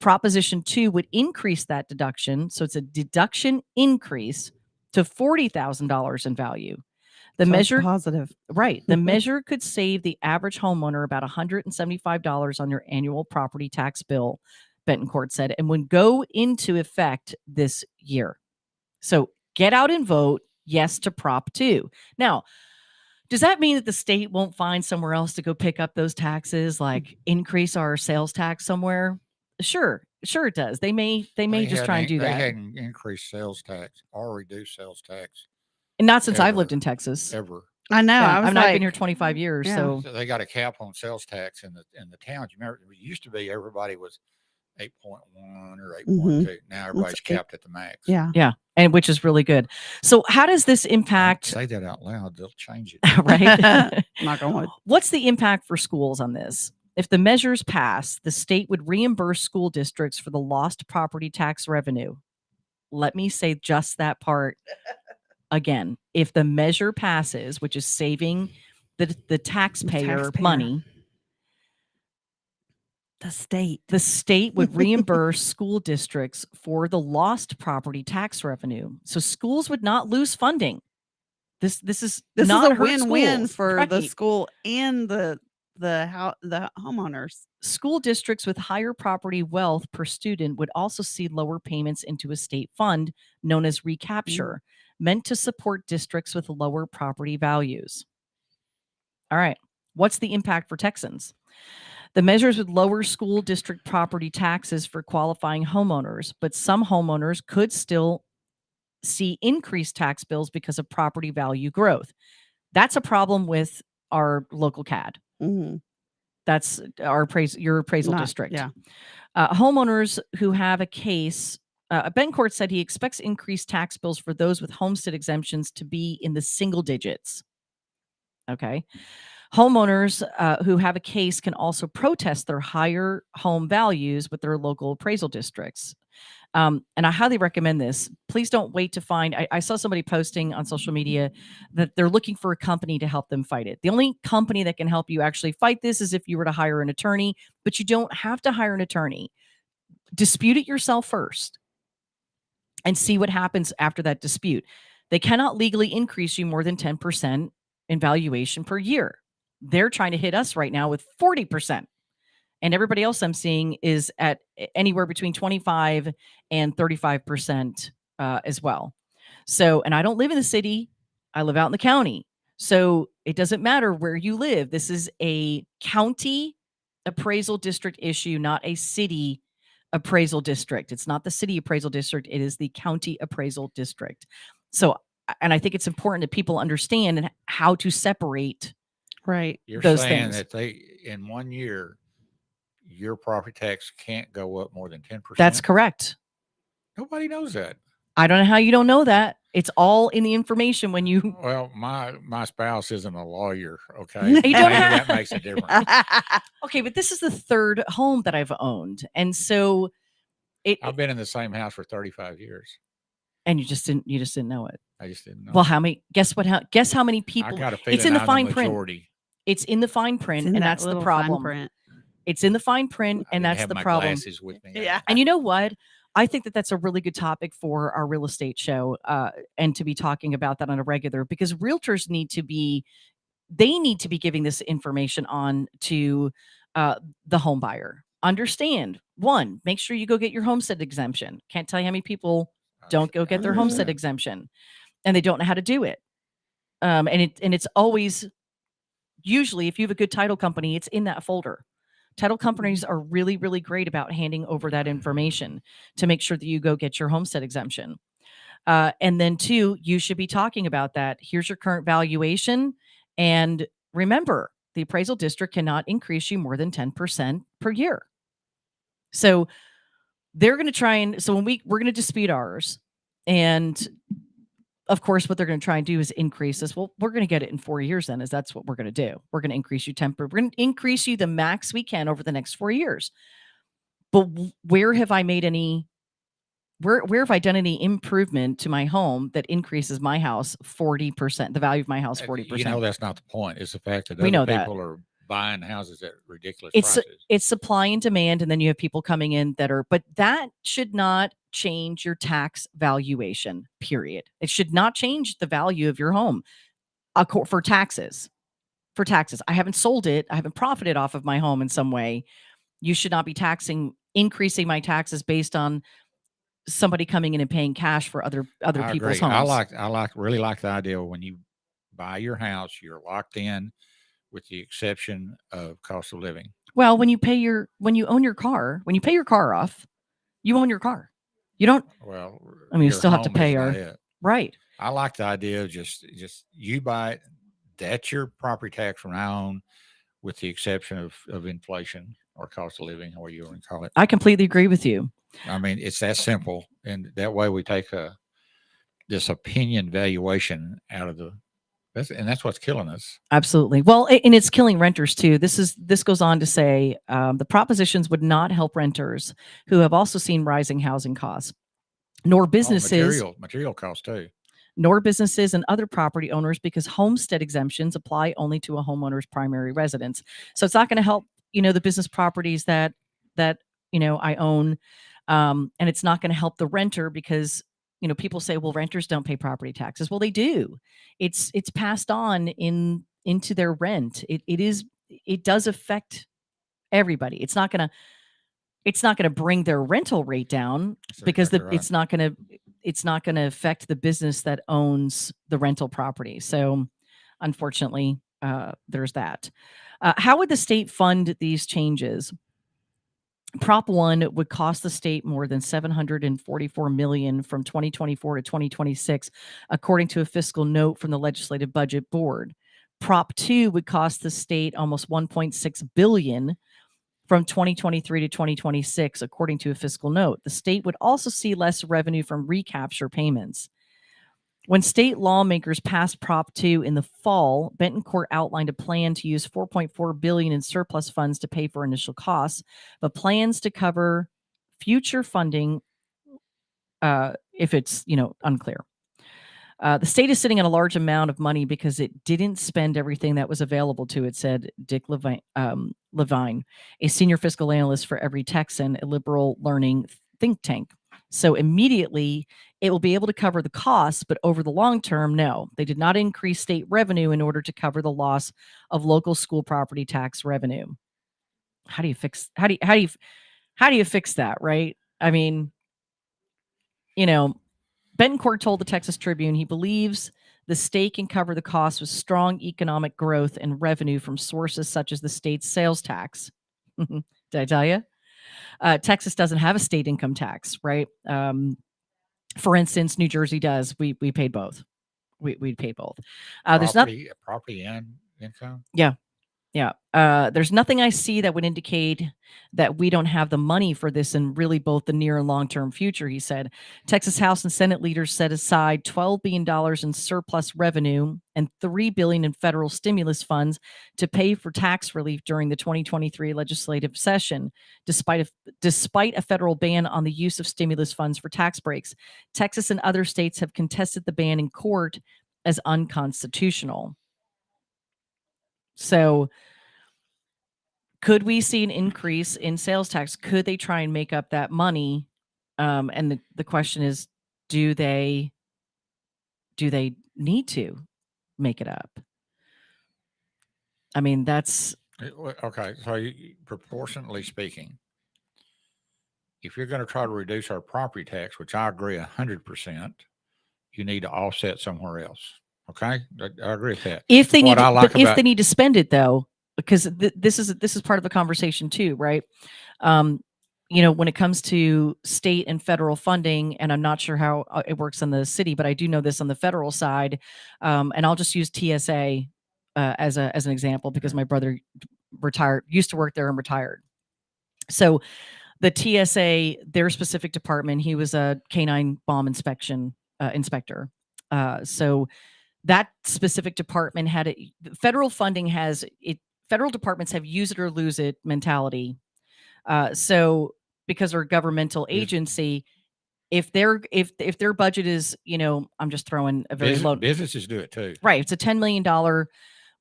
Proposition 2 would increase that deduction, so it's a deduction increase to $40,000 in value. The measure positive. Right. The measure could save the average homeowner about $175 on their annual property tax bill, Betancourt said, and would go into effect this year. So get out and vote yes to Prop 2. Now, does that mean that the state won't find somewhere else to go pick up those taxes, like increase our sales tax somewhere? Sure it does. They may just try and do that. They hadn't increased sales tax or reduced sales tax. And not since I've lived in Texas. Ever. I know. Yeah, I've not been here 25 years. Yeah. So They got a cap on sales tax in the towns. You remember, it used to be everybody was 8.1 or 8.2. Now everybody's capped at the max. Yeah. Yeah. And which is really good. So how does this impact? Say that out loud, they'll change it. Right. Not going to. What's the impact for schools on this? If the measures pass, the state would reimburse school districts for the lost property tax revenue. Let me say just that part again. If the measure passes, which is saving the taxpayer money, the state would reimburse school districts for the lost property tax revenue. So schools would not lose funding. This is This not is a win-win schools. for the Right. school and the homeowners. School districts with higher property wealth per student would also see lower payments into a state fund known as recapture, meant to support districts with lower property values. All right. What's the impact for Texans? The measures would lower school district property taxes for qualifying homeowners, but some homeowners could still see increased tax bills because of property value growth. That's a problem with our local CAD. That's your appraisal district. Yeah. Homeowners who have a case, Bencourt said he expects increased tax bills for those with homestead exemptions to be in the single digits. Okay. Homeowners who have a case can also protest their higher home values with their local appraisal districts. And I highly recommend this. Please don't wait to find. I saw somebody posting on social media that they're looking for a company to help them fight it. The only company that can help you actually fight this is if you were to hire an attorney, but you don't have to hire an attorney. Dispute it yourself first and see what happens after that dispute. They cannot legally increase you more than 10% in valuation per year. They're trying to hit us right now with 40%. And everybody else I'm seeing is at anywhere between 25 and 35% as well. So, and I don't live in the city. I live out in the county. So it doesn't matter where you live. This is a county appraisal district issue, not a city appraisal district. It's not the city appraisal district. It is the county appraisal district. So, and I think it's important that people understand how to separate You're those saying things. that they, in 1 year, your property tax can't go up more than 10%? That's correct. Nobody knows that. I don't know how you don't know that. It's all in the information when you. Well, my spouse isn't a lawyer, okay? You Maybe don't that makes a difference. Okay, but this is the third home that I've owned, and so I've been in the same house for 35 years. And you just didn't know it. I just didn't know. Well, how many? Guess what? Guess how many people? I got a feeling It's in the I'm fine majority. print. It's in the fine print, in and that that's the little fine problem. print. It's in the fine print, and that's have the my problem. glasses with me. Yeah. And you know what? I think that that's a really good topic for our real estate show, and to be talking about that on a regular, because realtors need to be giving this information on to the home buyer. Understand, one, make sure you go get your homestead exemption. Can't tell you how many people don't go get their homestead exemption, and they don't know how to do it. And it's always, usually, if you have a good title company, it's in that folder. Title companies are really, really great about handing over that information to make sure that you go get your homestead exemption. And then two, you should be talking about that. Here's your current valuation. And remember, the appraisal district cannot increase you more than 10% per year. So they're going to try and, so when we're going to dispute ours, and of course, what they're going to try and do is increase this. Well, we're going to get it in 4 years then, is that's what we're going to do. We're going to increase you we're going to increase you the max we can over the next 4 years. But where have I made any, where have I done any improvement to my home that increases my house 40%, the value of my house 40%? You know, that's not the point. It's the fact that We know other that. people are buying houses at ridiculous It's prices. supply and demand, and then you have people coming in that are, but that should not change your tax valuation, period. It should not change the value of your home for taxes. For taxes, I haven't sold it. I haven't profited off of my home in some way. You should not be increasing my taxes based on somebody coming in and paying cash for other I people's agree. homes. Really like the idea when you buy your house, you're locked in, with the exception of cost of living. Well, when you pay your car off, you own your car. You don't. Well, I mean, you your still have to home pay is not it. right. I like the idea of just you buy it. That's your property tax from now on, with the exception of inflation or cost of living, or you want to call it. I completely agree with you. I mean, it's that simple, and that way we take this opinion valuation out of that's what's killing us. Absolutely. Well, and it's killing renters too. This goes on to say the propositions would not help renters who have also seen rising housing costs, nor businesses, material costs too, nor businesses and other property owners, because homestead exemptions apply only to a homeowner's primary residence. So it's not going to help, the business properties that I own, and it's not going to help the renter because people say, well, renters don't pay property taxes. Well, they do. It's passed on into their rent. It does affect everybody. It's not gonna bring their rental rate down because it's not gonna affect the business that owns the rental property. So unfortunately, there's that. How would the state fund these changes? Prop 1 would cost the state more than $744 million from 2024 to 2026, according to a fiscal note from the Legislative Budget Board. Prop 2 would cost the state almost $1.6 billion from 2023 to 2026, according to a fiscal note. The state would also see less revenue from recapture payments. When state lawmakers passed Prop 2 in the fall, Bentoncourt outlined a plan to use $4.4 billion in surplus funds to pay for initial costs, but plans to cover future funding if it's unclear. The state is sitting on a large amount of money because it didn't spend everything that was available to it, said Dick Levine, a senior fiscal analyst for Every Texan, a liberal learning think tank. So immediately it will be able to cover the costs, but over the long term, no. They did not increase state revenue in order to cover the loss of local school property tax revenue. How do you fix that, right? I mean, Bentoncourt told the Texas Tribune he believes the state can cover the costs with strong economic growth and revenue from sources such as the state's sales tax. Did I tell you? Texas doesn't have a state income tax, right? For instance, New Jersey does. We paid both. We paid both. There's not property and income. Yeah. There's nothing I see that would indicate that we don't have the money for this in really both the near and long-term future, he said. Texas House and Senate leaders set aside $12 billion in surplus revenue and $3 billion in federal stimulus funds to pay for tax relief during the 2023 legislative session, despite a federal ban on the use of stimulus funds for tax breaks. Texas and other states have contested the ban in court as unconstitutional. So could we see an increase in sales tax? Could they try and make up that money? And the question is, do they need to make it up? I mean, that's okay. So proportionately speaking, if you're going to try to reduce our property tax, which I agree 100%, you need to offset somewhere else. Okay, I agree with that. If they need to spend it though, because this is part of the conversation too, right? When it comes to state and federal funding, and I'm not sure how it works in the city, but I do know this on the federal side. And I'll just use TSA as an example because my brother used to work there and retired. So the TSA, their specific department, he was a canine bomb inspector. So that specific department had federal funding has it. Federal departments have use it or lose it mentality. So because they're a governmental agency, if their budget is, I'm just throwing a very low. Businesses do it too. Right. It's a $10 million.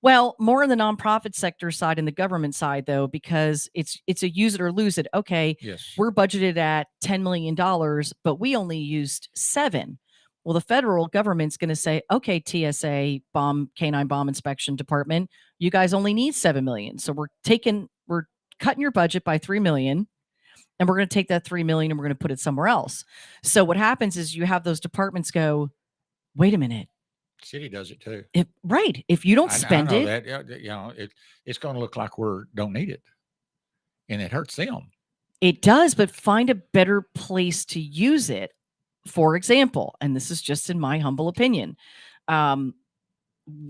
Well, more in the nonprofit sector side and the government side, though, because it's a use it or lose it. Okay. Yes. We're budgeted at $10 million, but we only used $7 million. Well, the federal government's going to say, okay, TSA canine bomb inspection department, you guys only need $7 million. So we're cutting your budget by $3 million, and we're going to take that $3 million and we're going to put it somewhere else. So what happens is you have those departments go, wait a minute. City does it too. Right. If you don't spend it, it's going to look like we don't need it, and it hurts them. It does, but find a better place to use it. For example, and this is just in my humble opinion,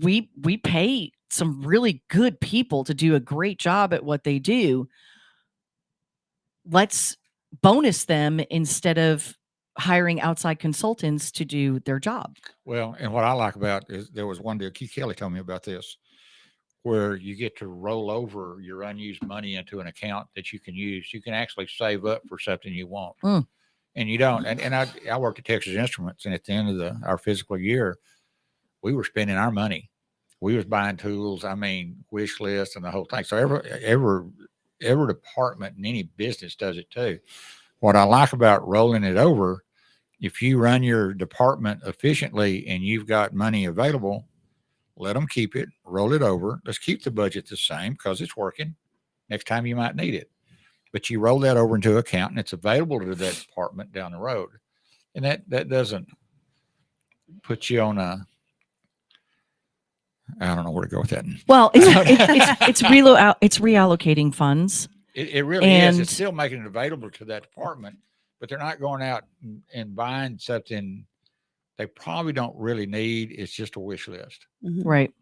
we pay some really good people to do a great job at what they do. Let's bonus them instead of hiring outside consultants to do their job. Well, and what I like about is there was one day, Keith Kelly told me about this, where you get to roll over your unused money into an account that you can use. You can actually save up for something you want. And you don't. And I worked at Texas Instruments, and at the end of our fiscal year, we were spending our money. We was buying tools. I mean, wish list and the whole thing. So every department in any business does it too. What I like about rolling it over if you run your department efficiently and you've got money available, let them keep it, roll it over. Let's keep the budget the same because it's working. Next time you might need it. But you roll that over into an account and it's available to that department down the road. And that doesn't put you on a, I don't know where to go with that. Well, it's reallocating funds. It really is. It's still making it available to that department, but they're not going out and buying something they probably don't really need. It's just a wish list. Right.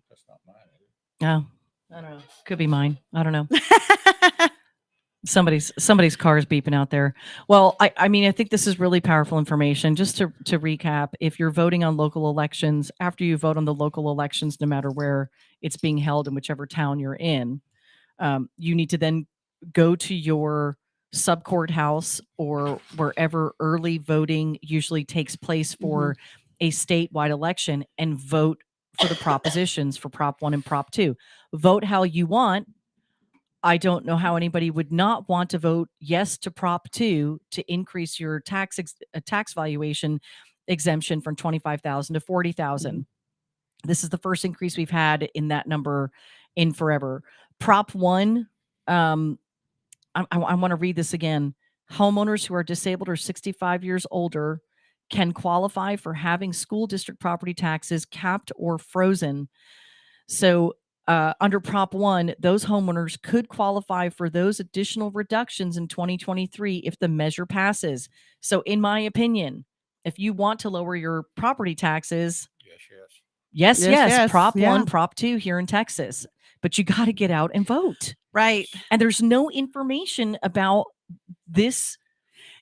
That's not mine. Oh, I don't know. Could be mine. I don't know. Somebody's car is beeping out there. Well, I mean, I think this is really powerful information. Just to recap, if you're voting on local elections, after you vote on the local elections, no matter where it's being held in whichever town you're in, you need to then go to your sub courthouse or wherever early voting usually takes place for a statewide election and vote for the propositions for Prop 1 and Prop 2. Vote how you want. I don't know how anybody would not want to vote yes to Prop 2 to increase your tax valuation exemption from $25,000 to $40,000. This is the first increase we've had in that number in forever. Prop 1, I want to read this again. Homeowners who are disabled or 65 years older can qualify for having school district property taxes capped or frozen. So under Prop 1, those homeowners could qualify for those additional reductions in 2023 if the measure passes. So in my opinion, if you want to lower your property taxes, yes, Prop 1, Prop 2 here in Texas, but you got to get out and vote. Right. And there's no information about this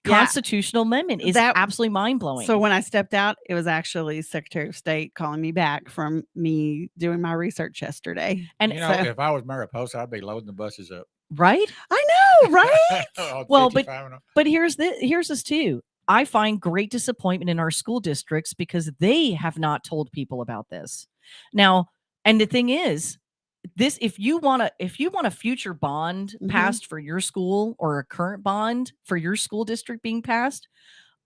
constitutional amendment. Is absolutely mind-blowing. So when I stepped out, it was actually Secretary of State calling me back from me doing my research yesterday. And if I was Mariposa, I'd be loading the buses up. Right? I know, right? Well, but here's this too. I find great disappointment in our school districts because they have not told people about this. Now, and the thing is, if you want a future bond passed for your school or a current bond for your school district being passed,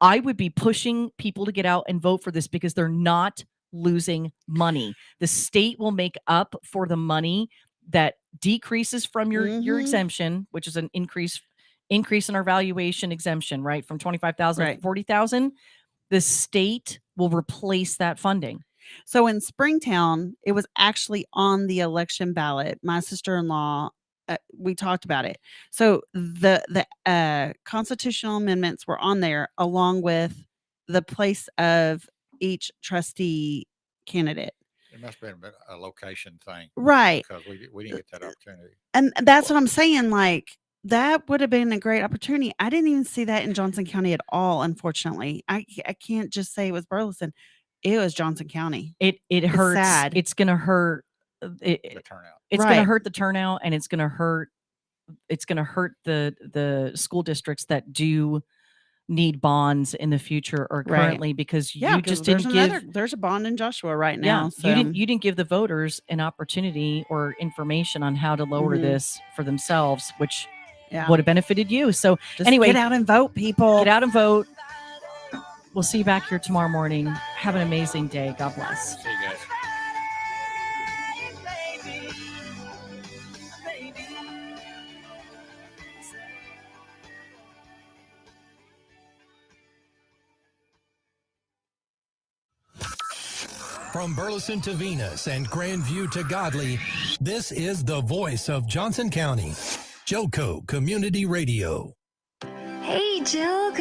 I would be pushing people to get out and vote for this because they're not losing money. The state will make up for the money that decreases from your exemption, which is an increase in our valuation exemption, right? From 25,000 to 40,000. The state will replace that funding. So in Springtown, it was actually on the election ballot. My sister-in-law, we talked about it. So the constitutional amendments were on there along with the place of each trustee candidate. It must have been a location thing. Right. Because we didn't get that opportunity. And that's what I'm saying. Like, that would have been a great opportunity. I didn't even see that in Johnson County at all, unfortunately. I can't just say it was Burleson. It was Johnson County. It hurts. Sad. It's going to hurt the turnout. It's going to hurt the turnout, and it's going to hurt the school districts that do need bonds in the future or currently because you just didn't give. There's a bond in Joshua right now. So. You didn't give the voters an opportunity or information on how to lower this for themselves, which would have benefited you. So just anyway, get out and vote, people. Get out and vote. We'll see you back here tomorrow morning. Have an amazing day. God bless. See you guys. From Burleson to Venus and Grandview to Godley, this is the voice of Johnson County. JoCo Community Radio. Hey, Jill,